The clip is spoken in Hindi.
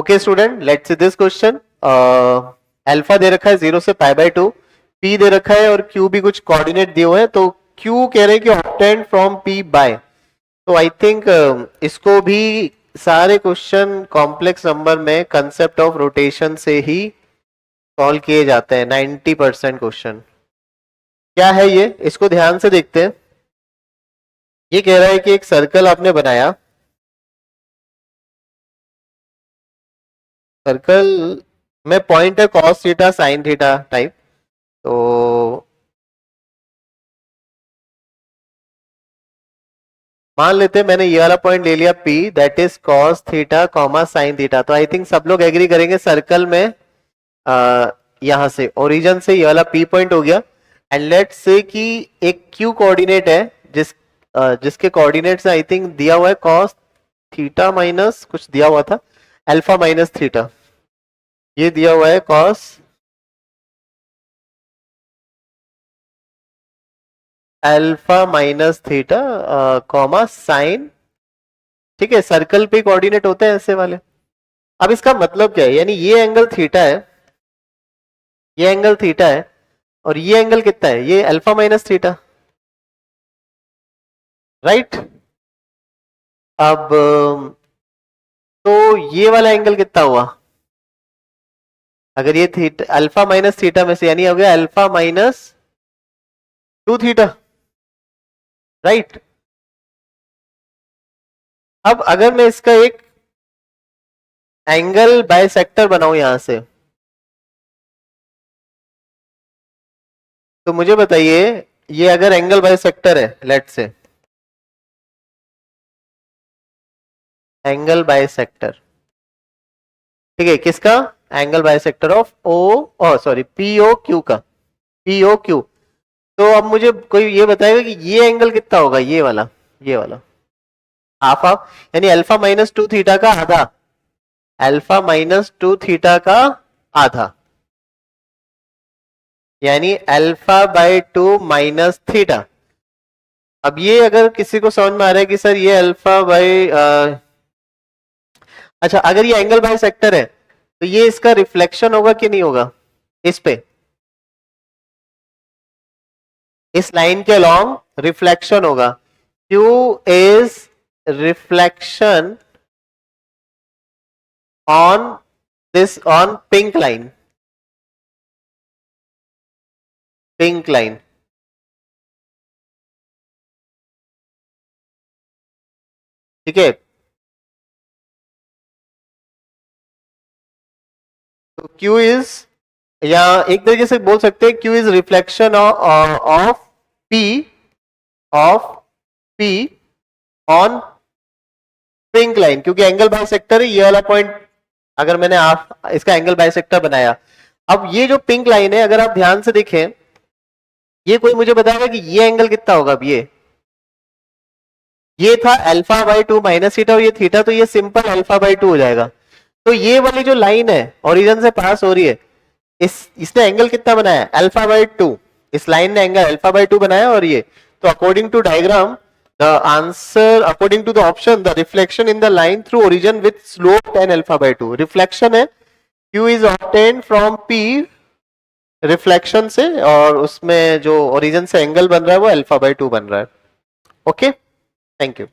Okay student, let's see this question. Alpha दे रखा है 0 से π/2, पी दे रखा है और क्यू भी कुछ कोऑर्डिनेट दिए हुए हैं, तो क्यू कह रहे हैं कि ऑब्टेन फ्रॉम पी बाय। तो आई थिंक इसको भी सारे क्वेश्चन कॉम्प्लेक्स नंबर में कंसेप्ट ऑफ रोटेशन से ही सॉल्व किए जाते हैं। 90% क्वेश्चन क्या है ये, इसको ध्यान से देखते हैं। ये कह रहा है कि एक सर्कल आपने बनाया, सर्कल में पॉइंट है cos theta sine theta type. तो मान लेते हैं मैंने ये वाला पॉइंट ले लिया P, that is cos theta comma sine theta. तो आई थिंक सब लोग एग्री करेंगे सर्कल में यहां से ओरिजिन से ये वाला P पॉइंट हो गया। एंड लेट्स से कि एक Q कोऑर्डिनेट है जिसके कोऑर्डिनेट्स आई थिंक दिया हुआ है कॉस थीटा माइनस कुछ दिया हुआ था अल्फा माइनस थीटा। ये दिया हुआ है cos alpha minus theta comma sign. ठीक है, सर्कल पे कोऑर्डिनेट होते हैं ऐसे वाले। अब इसका मतलब क्या है, यानी ये एंगल थीटा है, ये एंगल थीटा है और ये एंगल कितना है, ये अल्फा माइनस थीटा, राइट। अब तो ये वाला एंगल कितना हुआ, अगर ये थीटा अल्फा माइनस थीटा में से, यानी हो गया अल्फा माइनस 2 थीटा, राइट। अब अगर मैं इसका एक एंगल बाइसेक्टर बनाऊं यहां से, तो मुझे बताइए ये अगर एंगल बाइसेक्टर है, लेट से एंगल बाइसेक्टर, ठीक है, किसका, angle bisector of O sorry PO Q का, पीओ क्यू। तो अब मुझे कोई ये बताएगा कि ये एंगल कितना होगा, ये वाला, ये वाला हाफ हाफ, यानी अल्फा माइनस 2 थीटा का आधा, अल्फा माइनस 2 थीटा का आधा, यानी अल्फा बाय 2 माइनस थीटा। अब ये अगर किसी को समझ में आ रहा है कि सर ये अल्फा बाय अच्छा, अगर ये एंगल बाय सेक्टर है तो ये इसका रिफ्लेक्शन होगा कि नहीं होगा इस पे, इस लाइन के अलॉन्ग रिफ्लेक्शन होगा। Q is reflection on this, on pink line, pink line, ठीक है। तो Q इज, या एक तरीके से बोल सकते हैं Q is reflection of P, of P on pink line, क्योंकि एंगल बाइसेक्टर है ये वाला पॉइंट, अगर मैंने आप इसका एंगल बाइसेक्टर बनाया। अब ये जो पिंक लाइन है, अगर आप ध्यान से देखें, ये कोई मुझे बताएगा कि ये एंगल कितना होगा। अब ये था अल्फा बाई 2 माइनस थीटा और ये थीटा, तो ये सिंपल अल्फा बाई 2 हो जाएगा। तो ये वाली जो लाइन है ओरिजिन से पास हो रही है, इसने एंगल कितना बनाया, अल्फा बाई 2, इस लाइन ने एंगल अल्फा बाई 2 बनाया। और ये तो according to diagram the answer, according to the option, the reflection in the line through origin with slope tan alpha by 2, reflection है, Q is obtain from P reflection से, और उसमें जो ओरिजिन से एंगल बन रहा है वो अल्फा बाई 2 बन रहा है। Okay, thank you.